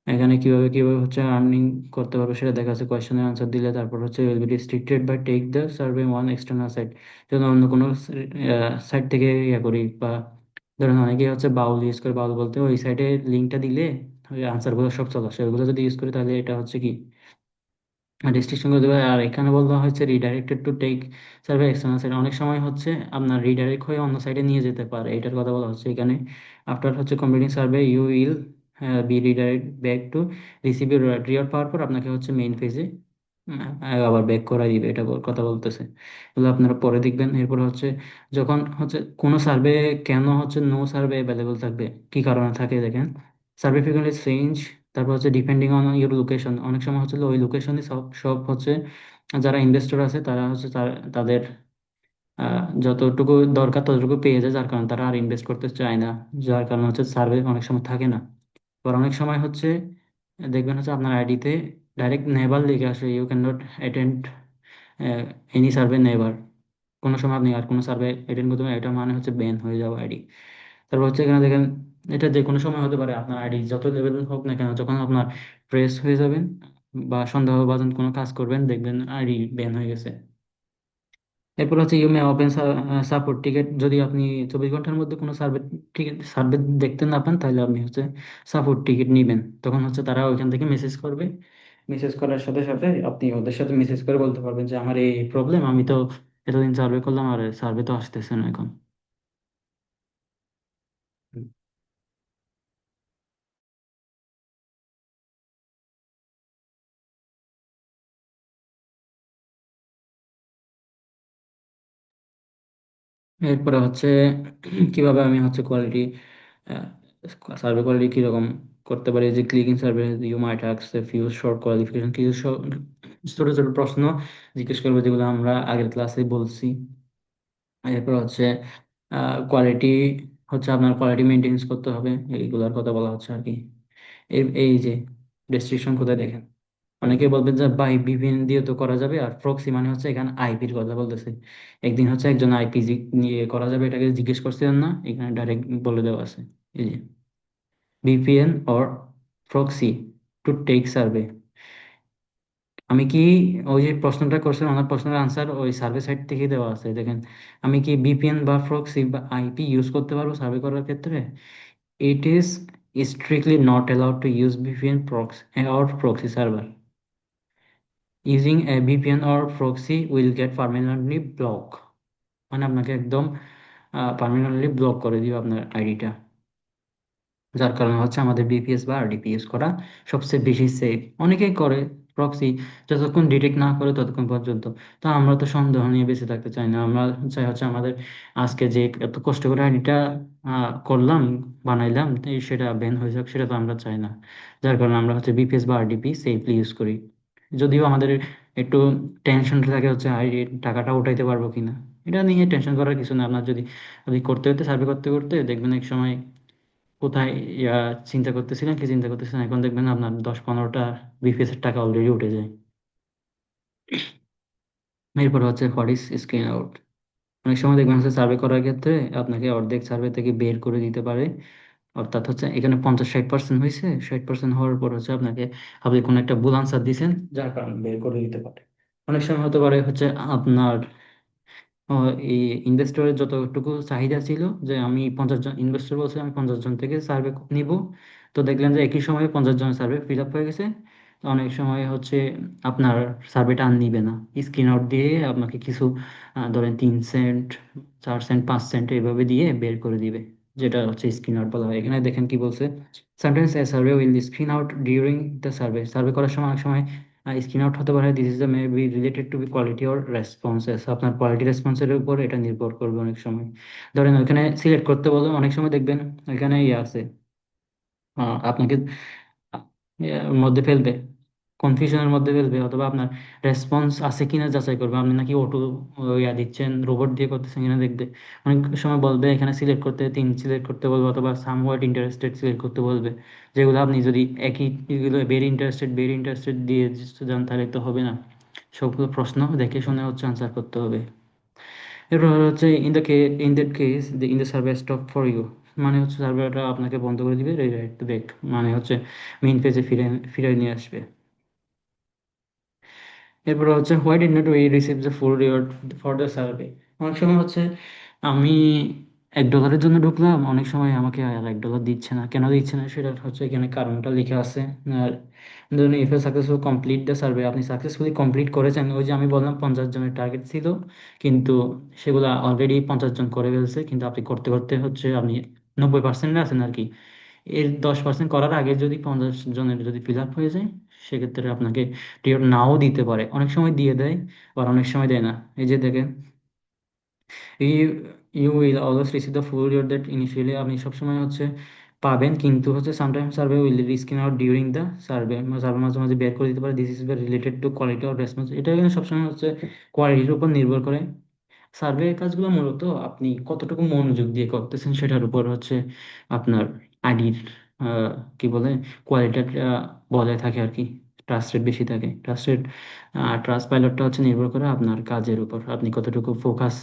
এখানে কিভাবে কিভাবে হচ্ছে আর্নিং করতে পারবে সেটা দেখা আছে কোয়েশ্চেনের আনসার দিলে। তারপর হচ্ছে will be restricted by take the survey one external site, যদি অন্য কোনো সাইট থেকে ইয়ে করি, বা ধরেন অনেকে হচ্ছে বাউল ইউজ করে, বাউল বলতে ওই সাইটে লিঙ্কটা দিলে ওই আনসারগুলো সব চলে আসে, ওইগুলো যদি ইউজ করি তাহলে এটা হচ্ছে কি রেস্ট্রিকশন করে দেবে। আর এখানে বলা হয়েছে redirected to take survey external site, অনেক সময় হচ্ছে আপনার রিডাইরেক্ট হয়ে অন্য সাইটে নিয়ে যেতে পারে, এটার কথা বলা হচ্ছে এখানে। আফটার হচ্ছে completing survey you will be redirect back to receive your reward পাওয়ার পর আপনাকে হচ্ছে মেইন পেজে আবার ব্যাক করাই দিবে, এটা কথা বলতেছে। এগুলো আপনারা পরে দেখবেন। এরপর হচ্ছে যখন হচ্ছে কোনো সার্ভে, কেন হচ্ছে নো সার্ভে অ্যাভেলেবল থাকবে, কি কারণে থাকে দেখেন। সার্ভে ফ্রিকোয়েন্সি চেঞ্জ, তারপর হচ্ছে ডিপেন্ডিং অন ইউর লোকেশন, অনেক সময় হচ্ছে ওই লোকেশনে সব সব হচ্ছে যারা ইনভেস্টর আছে তারা হচ্ছে তাদের যতটুকু দরকার ততটুকু পেয়ে যায়, যার কারণে তারা আর ইনভেস্ট করতে চায় না। যার কারণে হচ্ছে সার্ভে অনেক সময় থাকে না। আবার অনেক সময় হচ্ছে দেখবেন হচ্ছে আপনার আইডিতে ডাইরেক্ট নেভার লিখে আসে, you can not attend any survey never. কোনো সময় আপনি আর কোনো সার্ভে অ্যাটেন্ড করতে পারেন, এটা মানে হচ্ছে ব্যান হয়ে যাওয়া আইডি। তারপর হচ্ছে এখানে দেখেন, এটা যে কোনো সময় হতে পারে, আপনার আইডি যত লেভেল হোক না কেন, যখন আপনার প্রেস হয়ে যাবেন বা সন্দেহভাজন কোনো কাজ করবেন, দেখবেন আইডি ব্যান হয়ে গেছে। এরপর হচ্ছে you may open support ticket, যদি আপনি 24 ঘন্টার মধ্যে কোনো সার্ভে টিকিট সার্ভে দেখতে না পান, তাহলে আপনি হচ্ছে সাপোর্ট টিকিট নিবেন। তখন হচ্ছে তারা ওইখান থেকে মেসেজ করবে, মেসেজ করার সাথে সাথে আপনি ওদের সাথে মেসেজ করে বলতে পারবেন যে আমার এই প্রবলেম, আমি তো এতদিন সার্ভে করলাম আর সার্ভে তো আসতেছে না এখন। এরপরে হচ্ছে কিভাবে আমি হচ্ছে কোয়ালিটি, সার্ভে কোয়ালিটি কিরকম করতে পারি, যে clicking survey you might ask a few short qualification, কিছু ছোট ছোট প্রশ্ন জিজ্ঞেস করবে যেগুলো আমরা আগের ক্লাসে বলছি। এরপর হচ্ছে কোয়ালিটি, হচ্ছে আপনার কোয়ালিটি মেনটেন্স করতে হবে, এইগুলোর কথা বলা হচ্ছে আর কি। এই যে রেস্ট্রিকশন কোথায় দেখেন, অনেকে বলবেন যে ভাই ভিপিএন দিয়ে তো করা যাবে, আর প্রক্সি মানে হচ্ছে এখানে আইপির কথা বলতেছে। একদিন হচ্ছে একজন আইপি নিয়ে করা যাবে এটাকে জিজ্ঞেস করছিলেন না, এখানে ডাইরেক্ট বলে দেওয়া আছে। এই যে VPN or proxy to take survey, আমি কি ওই যে প্রশ্নটা করছেন ওনার প্রশ্নের আনসার ওই সার্ভে সাইট থেকে দেওয়া আছে, দেখেন আমি কি ভিপিএন বা প্রক্সি বা আইপি ইউজ করতে পারবো সার্ভে করার ক্ষেত্রে? It is strictly not allowed to use VPN proxy or proxy server. Using a VPN or proxy will get permanently block, মানে আপনাকে একদম পার্মানেন্টলি ব্লক করে দিবে আপনার আইডিটা। যার কারণে হচ্ছে আমাদের বিপিএস বা আরডিপিএস করা সবচেয়ে বেশি সেফ। অনেকেই করে প্রক্সি, যতক্ষণ ডিটেক্ট না করে ততক্ষণ পর্যন্ত। তো আমরা তো সন্দেহ নিয়ে বেঁচে থাকতে চাই না, আমরা চাই হচ্ছে আমাদের আজকে যে এত কষ্ট করে আইডিটা করলাম, বানাইলাম, তো সেটা ব্যান হয়ে যাক, সেটা তো আমরা চাই না। যার কারণে আমরা হচ্ছে বিপিএস বা আরডিপি সেফলি ইউজ করি। যদিও আমাদের একটু টেনশন থাকে হচ্ছে টাকাটা উঠাইতে পারবো কিনা, এটা নিয়ে টেনশন করার কিছু না। আপনার যদি যদি করতে করতে সার্ভে করতে করতে দেখবেন এক সময় কোথায় চিন্তা করতেছিলেন কি চিন্তা করতেছিলেন, এখন দেখবেন আপনার 10-15টা বিপিএস এর টাকা অলরেডি উঠে যায়। এরপর হচ্ছে হোয়াট ইজ স্ক্রিন আউট। অনেক সময় দেখবেন হচ্ছে সার্ভে করার ক্ষেত্রে আপনাকে অর্ধেক সার্ভে থেকে বের করে দিতে পারে। অর্থাৎ হচ্ছে এখানে 50-60% হয়েছে, 60% হওয়ার পর হচ্ছে আপনাকে, আপনি কোনো একটা ভুল আনসার দিয়েছেন যার কারণে বের করে দিতে পারে। অনেক সময় হতে পারে হচ্ছে আপনার ও, এই ইনভেস্টরের যতটুকু চাহিদা ছিল, যে আমি 50 জন ইনভেস্টর বলছে আমি 50 জন থেকে সার্ভে নিব, তো দেখলেন যে একই সময়ে 50 জনের সার্ভে ফিল আপ হয়ে গেছে। তো অনেক সময় হচ্ছে আপনার সার্ভেটা আর নিবে না, স্ক্রিন আউট দিয়ে আপনাকে কিছু ধরেন 3 সেন্ট, 4 সেন্ট, 5 সেন্ট এইভাবে দিয়ে বের করে দিবে, যেটা হচ্ছে স্ক্রিন আউট বলা হয়। এখানে দেখেন কি বলছে, sometimes a survey will screen out during the survey. Survey করার সময় অনেক সময় স্ক্রিন আউট হতে পারে। This is the may be related to be quality or responses. আপনার কোয়ালিটি রেসপন্সের উপর এটা নির্ভর করবে অনেক সময়। ধরেন ওইখানে সিলেক্ট করতে বলে, অনেক সময় দেখবেন ওইখানে ইয়ে আছে, আপনাকে মধ্যে ফেলবে, কনফিউশনের মধ্যে ফেলবে, অথবা আপনার রেসপন্স আছে কিনা যাচাই করবে, আপনি নাকি অটো ইয়া দিচ্ছেন, রোবট দিয়ে করতেছেন কিনা দেখবে। অনেক সময় বলবে এখানে সিলেক্ট করতে, 3 সিলেক্ট করতে বলবে, অথবা সামওয়াট ইন্টারেস্টেড সিলেক্ট করতে বলবে, যেগুলো আপনি যদি একই এগুলো ভেরি ইন্টারেস্টেড দিয়ে যান তাহলে তো হবে না। সবগুলো প্রশ্ন দেখে শুনে হচ্ছে আনসার করতে হবে। এরপর হচ্ছে in that case in the server stop for you, মানে হচ্ছে সার্ভারটা আপনাকে বন্ধ করে দিবে, রিরাইট টু ব্যাক, মানে হচ্ছে মেইন পেজে ফিরে ফিরে নিয়ে আসবে। এরপর হচ্ছে why did not we receive the full reward for the survey. অনেক সময় হচ্ছে আমি $1 জন্য ঢুকলাম, অনেক সময় আমাকে আর $1 দিচ্ছে না, কেন দিচ্ছে না সেটা হচ্ছে এখানে কারণটা লেখা আছে। আর ধরুন if a successful complete the survey, আপনি সাকসেসফুলি কমপ্লিট করেছেন, ওই যে আমি বললাম 50 জনের টার্গেট ছিল, কিন্তু সেগুলো অলরেডি 50 জন করে ফেলছে, কিন্তু আপনি করতে করতে হচ্ছে আপনি 90% আছেন আর কি। এর 10% করার আগে যদি 50 জনের যদি ফিল আপ হয়ে যায়, সেক্ষেত্রে আপনাকে রিওয়ার্ড নাও দিতে পারে, অনেক সময় দিয়ে দেয় আর অনেক সময় দেয় না। এই যে দেখেন, you you will always receive the full reward that initially, আপনি সবসময় হচ্ছে পাবেন, কিন্তু হচ্ছে sometimes survey will screen out during the survey, survey মাঝে মাঝে বের করে দিতে পারে। This is related to quality of response, এটা কিন্তু সবসময় হচ্ছে কোয়ালিটির উপর নির্ভর করে। সার্ভে কাজগুলো মূলত আপনি কতটুকু মনোযোগ দিয়ে করতেছেন সেটার উপর হচ্ছে আপনার আইডির কি বলে কোয়ালিটিটা বজায় থাকে আর কি, ট্রাস্ট রেট বেশি থাকে। ট্রাস্ট পাইলটটা হচ্ছে নির্ভর করে আপনার কাজের উপর, আপনি কতটুকু ফোকাস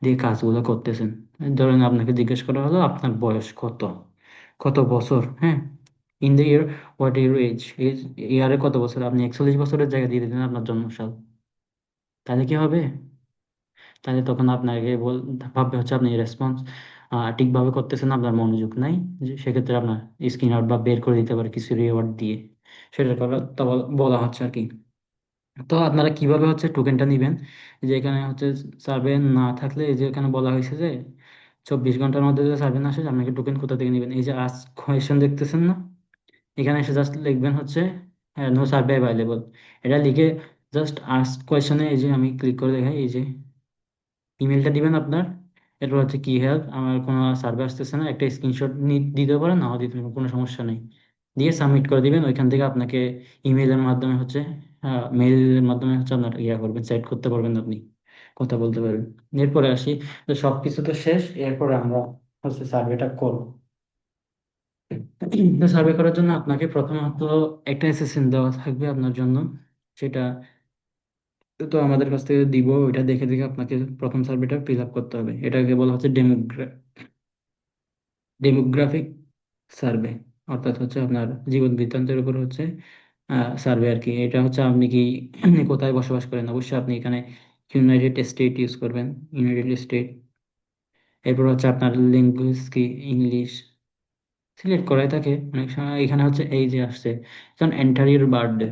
দিয়ে কাজগুলো করতেছেন। ধরেন আপনাকে জিজ্ঞেস করা হলো আপনার বয়স কত, কত বছর, হ্যাঁ, in the year what your age, ইয়ারে কত বছর, আপনি 41 বছরের জায়গায় দিয়ে দিলেন আপনার জন্মসাল, তাহলে কি হবে? তাহলে তখন আপনাকে ভাববে হচ্ছে আপনি রেসপন্স ঠিকভাবে করতেছেন, আপনার মনোযোগ নাই, যে সেক্ষেত্রে আপনার স্ক্রিন আউট বা বের করে দিতে পারে কিছু রিওয়ার্ড দিয়ে। সেটার কথা তো বলা হচ্ছে আর কি। তো আপনারা কিভাবে হচ্ছে টোকেনটা নিবেন, যে এখানে হচ্ছে সার্ভে না থাকলে, এই যে এখানে বলা হয়েছে যে 24 ঘন্টার মধ্যে যদি সার্ভে না আসে আপনাকে টোকেন কোথা থেকে নেবেন, এই যে আস্ক কোয়েশ্চেন দেখতেছেন না, এখানে এসে জাস্ট লিখবেন হচ্ছে নো সার্ভে অ্যাভেলেবল, এটা লিখে জাস্ট আস্ক কোয়েশ্চেনে এই যে আমি ক্লিক করে দেখাই, এই যে ইমেলটা দিবেন আপনার। এরপর হচ্ছে কি হেল্প, আমার কোনো সার্ভে আসতেছে না, একটা স্ক্রিনশট দিতে পারেন, নাও দিতে পারেন, কোনো সমস্যা নেই, দিয়ে সাবমিট করে দিবেন। ওইখান থেকে আপনাকে ইমেলের মাধ্যমে হচ্ছে মেইলের মাধ্যমে হচ্ছে আপনার ইয়া করবেন, সেট করতে পারবেন, আপনি কথা বলতে পারবেন। এরপরে আসি, তো সবকিছু তো শেষ, এরপরে আমরা হচ্ছে সার্ভেটা করব। সার্ভে করার জন্য আপনাকে প্রথমত একটা অ্যাসেসমেন্ট দেওয়া থাকবে আপনার জন্য, সেটা তো আমাদের কাছ থেকে দিব, ওইটা দেখে দেখে আপনাকে প্রথম সার্ভেটা ফিল আপ করতে হবে। এটাকে বলা হচ্ছে ডেমোগ্রাফিক সার্ভে, অর্থাৎ হচ্ছে আপনার জীবন বৃত্তান্তের উপর হচ্ছে সার্ভে আর কি। এটা হচ্ছে আপনি কি কোথায় বসবাস করেন, অবশ্যই আপনি এখানে ইউনাইটেড স্টেট ইউজ করবেন, ইউনাইটেড স্টেট। এরপর হচ্ছে আপনার ল্যাঙ্গুয়েজ কি, ইংলিশ সিলেক্ট করাই থাকে অনেক সময়। এখানে হচ্ছে এই যে আসছে এখন এন্টার ইউর বার্থডে।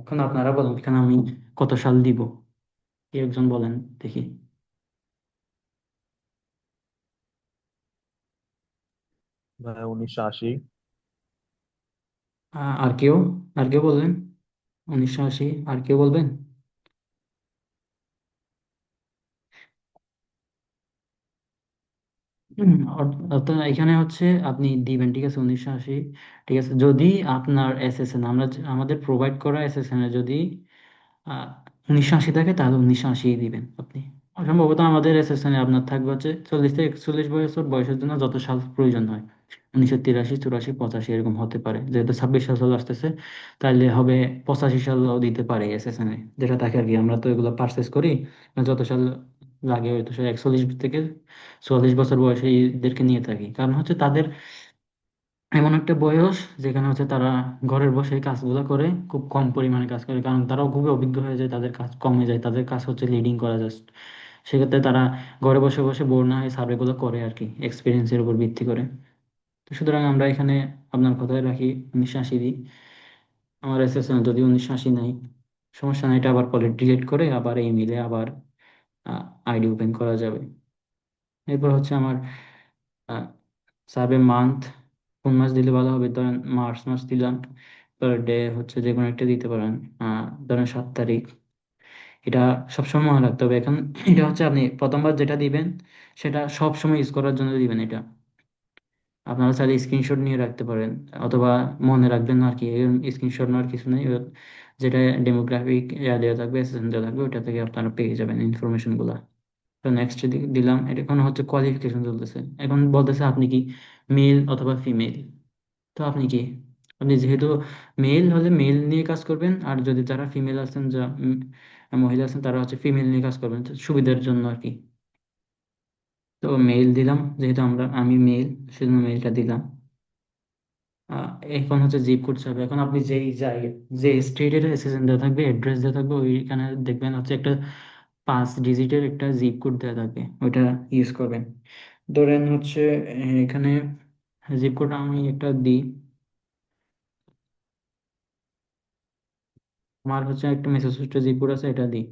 এখন আপনারা বলেন এখানে আমি কত সাল দিব, কেউ একজন বলেন দেখি। ভাই 1980। আর কেউ, আর কেউ বলবেন 1980, আর কেউ বলবেন? হুম, অর্থাৎ এখানে হচ্ছে আপনি দিবেন, ঠিক আছে, 1980। ঠিক আছে, যদি আপনার এসএসএন আমাদের প্রোভাইড করা এসএসএন এ যদি 1980 থাকে তাহলে 1980 দিবেন আপনি। সম্ভবত আমাদের এসএসএন এ আপনার থাকবে হচ্ছে 40 থেকে 41 বছর বয়সের জন্য যত সাল প্রয়োজন হয়, 1983, 84, 85 এরকম হতে পারে। যেহেতু 26 সাল চলে আসতেছে, তাহলে হবে 85 সালও দিতে পারে এসএসএন এ, যেটা থাকে আর কি। আমরা তো এগুলো পারচেস করি, যত সাল লাগে হয়তো সে 41 থেকে 44 বছর বয়সে এদেরকে নিয়ে থাকি। কারণ হচ্ছে তাদের এমন একটা বয়স যেখানে হচ্ছে তারা ঘরের বসে কাজগুলো করে, খুব কম পরিমাণে কাজ করে, কারণ তারাও খুবই অভিজ্ঞ হয়ে যায়, তাদের কাজ কমে যায়, তাদের কাজ হচ্ছে লিডিং করা জাস্ট। সেক্ষেত্রে তারা ঘরে বসে বসে বোর না হয়ে সার্ভেগুলো করে আর কি, এক্সপিরিয়েন্সের উপর ভিত্তি করে। তো সুতরাং আমরা এখানে আপনার কথায় রাখি 1980 দিই। আমার এসএসএন যদি 1980 নাই, সমস্যা নাই, এটা আবার পরে ডিলিট করে আবার এই মিলে আবার আইডি ওপেন করা যাবে। এরপর হচ্ছে আমার সার্ভে মান্থ, কোন মাস দিলে ভালো হবে, ধরেন মার্চ মাস দিলাম। পার ডে হচ্ছে যে কোনো একটা দিতে পারেন, ধরেন 7 তারিখ। এটা সবসময় মনে রাখতে হবে। এখন এটা হচ্ছে আপনি প্রথমবার যেটা দিবেন সেটা সব সময় ইউজ করার জন্য দিবেন এটা। আপনারা চাইলে স্ক্রিনশট নিয়ে রাখতে পারেন, অথবা মনে রাখবেন না আর কি, স্ক্রিনশট নেওয়ার কিছু নেই। যেটা ডেমোগ্রাফিক দেওয়া থাকবে, এসএসএন দেওয়া থাকবে, ওটা থেকে আপনারা পেয়ে যাবেন ইনফরমেশন গুলা। তো নেক্সট দিলাম। এটা এখন হচ্ছে কোয়ালিফিকেশন চলতেছে, এখন বলতেছে আপনি কি মেল অথবা ফিমেল। তো আপনি কি, আপনি যেহেতু মেল হলে মেল নিয়ে কাজ করবেন, আর যদি যারা ফিমেল আছেন, মহিলা আছেন, তারা হচ্ছে ফিমেল নিয়ে কাজ করবেন, তো সুবিধার জন্য আর কি। তো মেল দিলাম, যেহেতু আমি মেল, সেজন্য মেলটা দিলাম। আহ, এখন হচ্ছে জিপ কোড চাবে। এখন আপনি যে স্টেটের এসএসএন দেওয়া থাকবে, অ্যাড্রেস দেওয়া থাকবে, ওইখানে দেখবেন হচ্ছে একটা 5 ডিজিটের একটা জিপ কোড দেওয়া থাকবে, ওইটা ইউজ করবেন। ধরেন হচ্ছে এখানে জিপ কোড আমি একটা দিই। আমার হচ্ছে একটা মেসেজ জিপ কোড আছে, এটা দিই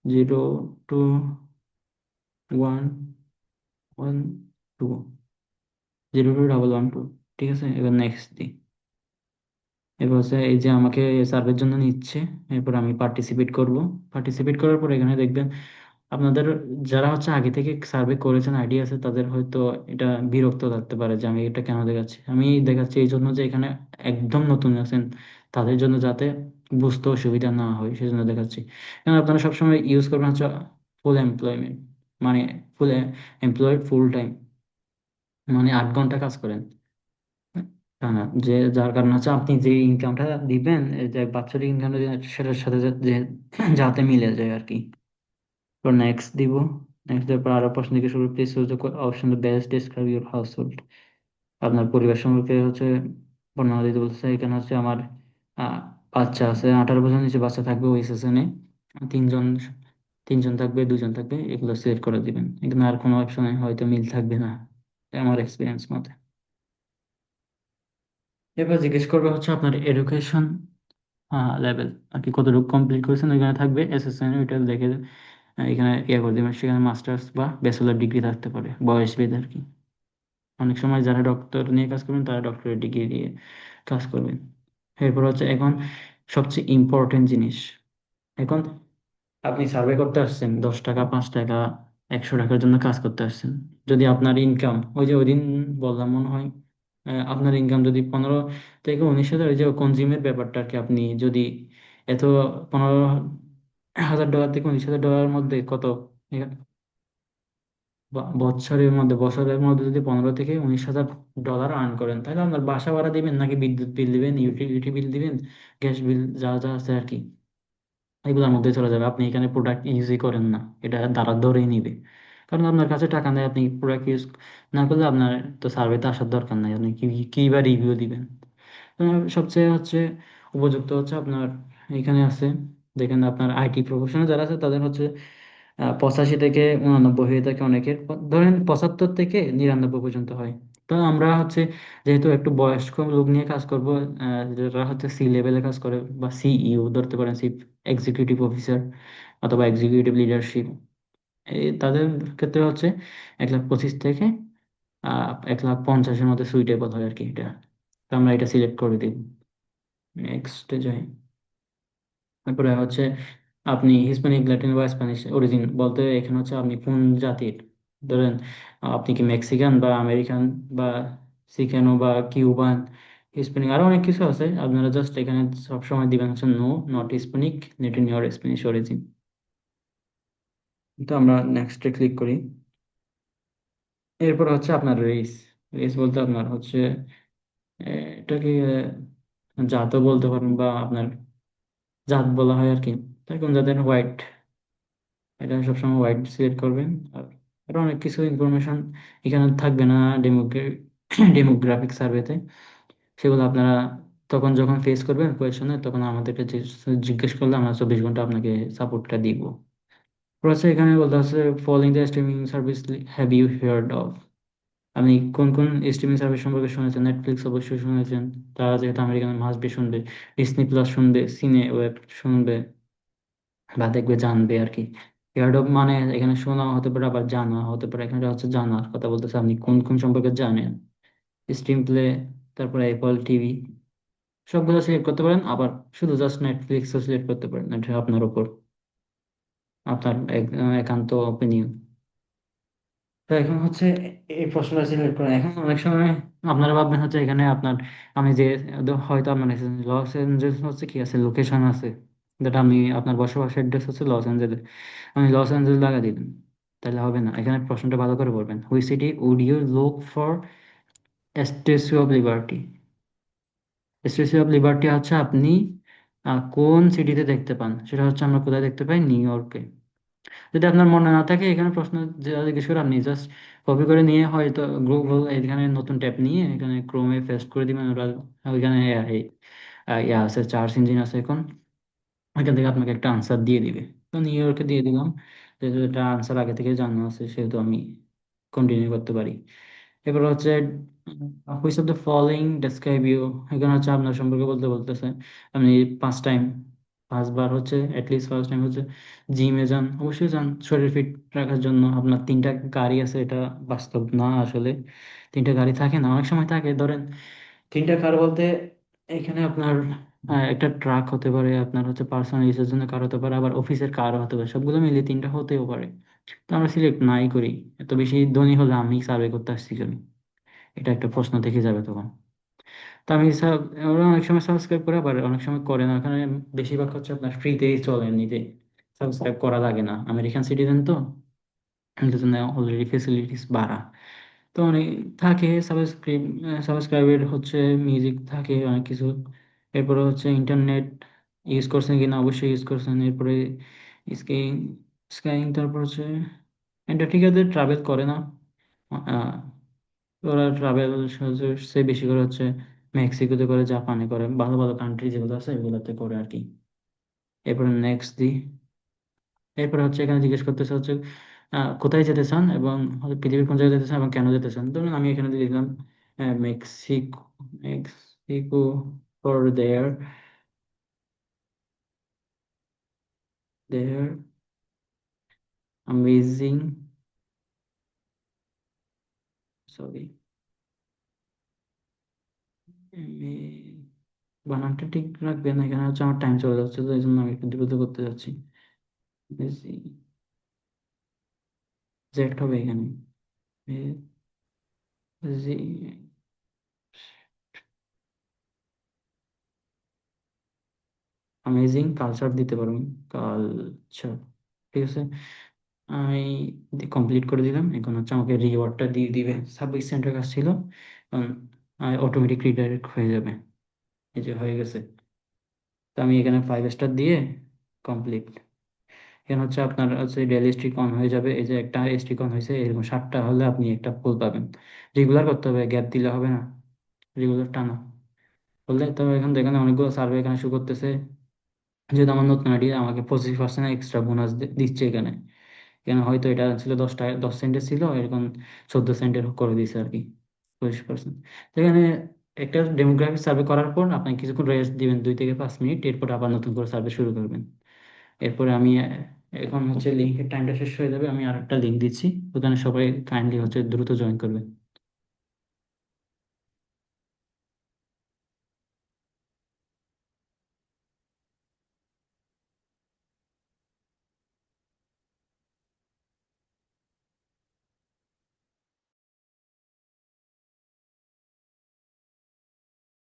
021112, 021112। ঠিক আছে, এবার নেক্সট দিই। এবার হচ্ছে এই যে আমাকে সার্ভের জন্য নিচ্ছে, এরপর আমি পার্টিসিপেট করব। পার্টিসিপেট করার পর এখানে দেখবেন আপনাদের যারা হচ্ছে আগে থেকে সার্ভে করেছেন, আইডিয়া আছে, তাদের হয়তো এটা বিরক্ত লাগতে পারে যে আমি এটা কেন দেখাচ্ছি। আমি দেখাচ্ছি এই জন্য যে এখানে একদম নতুন আছেন তাদের জন্য, যাতে বুঝতে অসুবিধা না হয়, সেজন্য দেখাচ্ছি। কারণ আপনারা সবসময় ইউজ করবেন হচ্ছে ফুল এমপ্লয়মেন্ট, মানে ফুল এমপ্লয়েড, ফুল টাইম, মানে 8 ঘন্টা কাজ করেন। তা না, যে যার কারণে হচ্ছে আপনি যে ইনকামটা দিবেন, এই যে বাৎসরিক ইনকামটা দিবেন, সেটার সাথে যাতে মিলে যায় আর কি। তো নেক্সট দিব। নেক্সট দেওয়ার পর আরো প্রশ্ন জিজ্ঞেস করবে, please choose the option the best describe your house hold. আপনার পরিবার সম্পর্কে হচ্ছে বর্ণনা দিতে বলতেছে। এখানে হচ্ছে আমার আহ, বাচ্চা আছে, 18 বছর নিচে বাচ্চা থাকবে ওই সেশনে, তিনজন, তিনজন থাকবে, দুজন থাকবে, এগুলো সিলেক্ট করে দিবেন। এখানে আর কোনো অপশনে হয়তো মিল থাকবে না, এটা আমার এক্সপিরিয়েন্স মতে। এবার জিজ্ঞেস করবে হচ্ছে আপনার এডুকেশন লেভেল আর কি, কতটুকু কমপ্লিট করেছেন, ওইখানে থাকবে এসএসসি, ওইটা দেখে এখানে ইয়ে করে দেবেন। সেখানে মাস্টার্স বা ব্যাচেলর ডিগ্রি থাকতে পারে, বয়স ভেদে আর কি। অনেক সময় যারা ডক্টর নিয়ে কাজ করবেন তারা ডক্টরেট ডিগ্রি দিয়ে কাজ করবেন। এরপর হচ্ছে এখন সবচেয়ে ইম্পর্টেন্ট জিনিস। এখন আপনি সার্ভে করতে আসছেন 10 টাকা, 5 টাকা, 100 টাকার জন্য কাজ করতে আসছেন। যদি আপনার ইনকাম, ওই যে ওই দিন বললাম মনে হয়, আপনার ইনকাম যদি 15 থেকে 19 হাজার, ওই যে কনজিউমের ব্যাপারটা আর কি, আপনি যদি এত 15,000 ডলার থেকে 19,000 ডলারের মধ্যে কত, বছরের মধ্যে যদি 15 থেকে 19 হাজার ডলার আর্ন করেন, তাহলে আপনার বাসা ভাড়া দিবেন নাকি বিদ্যুৎ বিল দিবেন, ইউটিলিটি বিল দিবেন, গ্যাস বিল, যা যা আছে আর কি, এগুলোর মধ্যে চলে যাবে। আপনি এখানে প্রোডাক্ট ইউজই করেন না, এটা দ্বারা ধরেই নিবে। কারণ আপনার কাছে টাকা নেই, আপনি প্রোডাক্ট ইউজ না করলে আপনার তো সার্ভেতে আসার দরকার নাই, আপনি কি কি বা রিভিউ দিবেন। সবচেয়ে হচ্ছে উপযুক্ত হচ্ছে আপনার এখানে আছে। দেখেন আপনার আইটি প্রফেশনে যারা আছে তাদের হচ্ছে 85 থেকে 89 হয়ে থাকে অনেকের, ধরেন 75 থেকে 99 পর্যন্ত হয়। তো আমরা হচ্ছে যেহেতু একটু বয়স্ক লোক নিয়ে কাজ করব, যারা হচ্ছে সি লেভেলে কাজ করে বা সিইও ধরতে পারেন, চিফ এক্সিকিউটিভ অফিসার অথবা এক্সিকিউটিভ লিডারশিপ, এই তাদের ক্ষেত্রে হচ্ছে 1,25,000 থেকে 1,50,000-এর মধ্যে সুইটেবল হয় আর কি এটা। তো আমরা এটা সিলেক্ট করে দিই। নেক্সটে যাই। তারপরে হচ্ছে আপনি হিসপ্যানিক, ল্যাটিন বা স্প্যানিশ অরিজিন বলতে এখানে হচ্ছে আপনি কোন জাতির, ধরেন আপনি কি মেক্সিকান বা আমেরিকান বা সিকানো বা কিউবান, হিসপ্যানিক আরো অনেক কিছু আছে। আপনারা জাস্ট এখানে সবসময় দিবেন হচ্ছে no, not Hispanic, Latin or Spanish origin. তো আমরা নেক্সটে ক্লিক করি। এরপর হচ্ছে আপনার রেস। রেস বলতে আপনার হচ্ছে এটাকে জাতও বলতে পারেন বা আপনার জাত বলা হয় আর কি। তাই কোন জাতের, হোয়াইট, এটা সবসময় হোয়াইট সিলেক্ট করবেন। আর আরো অনেক কিছু ইনফরমেশন এখানে থাকবে না ডেমোগ্রাফিক সার্ভেতে, সেগুলো আপনারা তখন যখন ফেস করবেন কোয়েশনে তখন আমাদেরকে জিজ্ঞেস করলে আমরা 24 ঘন্টা আপনাকে সাপোর্টটা দিব। প্রসেস এখানে বলতে আছে following the streaming service have you heard of. আপনি কোন কোন স্ট্রিমিং সার্ভিস সম্পর্কে শুনেছেন? নেটফ্লিক্স অবশ্যই শুনেছেন, তারা যেহেতু আমেরিকান মাস্ট বি শুনবে। ডিসনি প্লাস শুনবে, সিনে ওয়েব শুনবে বা দেখবে, জানবে আর কি। হিয়ার্ড অফ মানে এখানে শোনা হতে পারে আবার জানা হতে পারে, এখানে হচ্ছে জানার কথা বলতেছে, আপনি কোন কোন সম্পর্কে জানেন। স্ট্রিম প্লে, তারপরে অ্যাপল টিভি, সবগুলো সিলেক্ট করতে পারেন, আবার শুধু জাস্ট নেটফ্লিক্সও সিলেক্ট করতে পারেন, এটা আপনার উপর, আপনার একান্ত অপিনিয়ন। তো এখন হচ্ছে এই প্রশ্নটা সিলেক্ট করেন। এখন অনেক সময় আপনারা ভাববেন হচ্ছে এখানে আপনার, আমি যে হয়তো আপনার লস এঞ্জেলস হচ্ছে কি আছে, লোকেশন আছে, যেটা আমি আপনার বসবাসের অ্যাড্রেস হচ্ছে লস এঞ্জেলেস, আমি লস এঞ্জেলেস লাগা দিবেন, তাহলে হবে না। এখানে প্রশ্নটা ভালো করে বলবেন, which city would you look for Statue of Liberty. Statue of Liberty হচ্ছে আপনি কোন সিটিতে দেখতে পান, সেটা হচ্ছে আমরা কোথায় দেখতে পাই, নিউ ইয়র্কে। যদি আপনার মনে না থাকে এখানে প্রশ্ন যা জিজ্ঞেস করে, আপনি জাস্ট কপি করে নিয়ে হয়তো গুগল এখানে নতুন ট্যাব নিয়ে এখানে ক্রোমে পেস্ট করে দিবেন, ওরা ওইখানে ইয়া আছে, সার্চ ইঞ্জিন আছে এখন, ওইখান থেকে আপনাকে একটা আনসার দিয়ে দিবে। তো নিউ ইয়র্কে দিয়ে দিলাম, যেহেতু এটা আনসার আগে থেকে জানা আছে সেহেতু আমি কন্টিনিউ করতে পারি। এবার হচ্ছে which of the following describe you, এখানে হচ্ছে আপনার সম্পর্কে বলতে বলতেছে। আপনি 5 টাইম, 5 বার হচ্ছে অ্যাটলিস্ট, ফার্স্ট টাইম হচ্ছে জিমে যান, অবশ্যই যান শরীর ফিট রাখার জন্য। আপনার 3টা গাড়ি আছে, এটা বাস্তব না আসলে, 3টা গাড়ি থাকে না, অনেক সময় থাকে। ধরেন 3টা কার বলতে এখানে আপনার একটা ট্রাক হতে পারে, আপনার হচ্ছে পার্সোনাল ইউজের জন্য কার হতে পারে, আবার অফিসের কারও হতে পারে, সবগুলো মিলিয়ে 3টা হতেও পারে। তো আমরা সিলেক্ট নাই করি, এত বেশি ধনী হলে আমি সার্ভে করতে আসছি কেন, এটা একটা প্রশ্ন থেকে যাবে তখন। তো আমি ওরা অনেক সময় সাবস্ক্রাইব করে, আবার অনেক সময় করে না। ওখানে বেশিরভাগ হচ্ছে আপনার ফ্রিতেই চলে, নিজে সাবস্ক্রাইব করা লাগে না, আমেরিকান সিটিজেন তো, এদের জন্য অলরেডি ফেসিলিটিস বাড়া। তো অনেক থাকে সাবস্ক্রাইবের হচ্ছে মিউজিক থাকে অনেক কিছু। এরপরে হচ্ছে ইন্টারনেট ইউজ করছেন কিনা, অবশ্যই ইউজ করছেন। এরপরে স্কাইং, তারপর হচ্ছে অ্যান্টার্কটিকাতে ট্রাভেল করে না। আহ, ওরা ট্রাভেল সে বেশি করে হচ্ছে মেক্সিকোতে করে, জাপানে করে, ভালো ভালো কান্ট্রি যেগুলো আছে এগুলোতে করে আর কি। এরপরে নেক্সট দিই। এরপরে হচ্ছে এখানে জিজ্ঞেস করতেছে হচ্ছে কোথায় যেতে চান এবং পৃথিবীর কোন জায়গায় যেতে চান এবং কেন যেতে চান। ধরুন আমি এখানে দিয়ে দিলাম Mexico, Mexico for their amazing, sorry বানানটা ঠিক রাখবেন, এখানে হচ্ছে আমার টাইম চলে যাচ্ছে, তো এই জন্য আমি একটু দ্রুত করতে যাচ্ছি। জেড হবে এখানে, অ্যামেজিং কালচার দিতে পারবেন, কালচার, ঠিক আছে। আমি কমপ্লিট করে দিলাম, এখন হচ্ছে আমাকে রিওয়ার্ডটা দিয়ে দিবে। 26 সেন্টের কাজ ছিল, অটোমেটিক রিডাইরেক্ট হয়ে যাবে। এই যে হয়ে গেছে। তো আমি এখানে 5 স্টার দিয়ে কমপ্লিট। এখানে হচ্ছে আপনার হচ্ছে ডেইলি স্ট্রিক অন হয়ে যাবে, এই যে একটা স্ট্রিক অন হয়েছে, এরকম 7টা হলে আপনি একটা ফুল পাবেন। রেগুলার করতে হবে, গ্যাপ দিলে হবে না, রেগুলার টানা। বললে তো এখন দেখেন অনেকগুলো সার্ভে এখানে শো করতেছে, যেহেতু আমার নতুন আইডিয়া আমাকে 25% এক্সট্রা বোনাস দিচ্ছে এখানে। এখানে হয়তো এটা ছিল 10 টাকা, 10 সেন্টের ছিল, এরকম 14 সেন্টের করে দিয়েছে আর কি, 25%। তো এখানে একটা ডেমোগ্রাফিক সার্ভে করার পর আপনি কিছুক্ষণ রেস্ট দিবেন, 2 থেকে 5 মিনিট, এরপর আবার নতুন করে সার্ভে শুরু করবেন। এরপরে আমি এখন হচ্ছে লিঙ্কের টাইমটা শেষ হয়ে যাবে, আমি আর একটা লিঙ্ক দিচ্ছি, ওখানে সবাই কাইন্ডলি হচ্ছে দ্রুত জয়েন করবেন।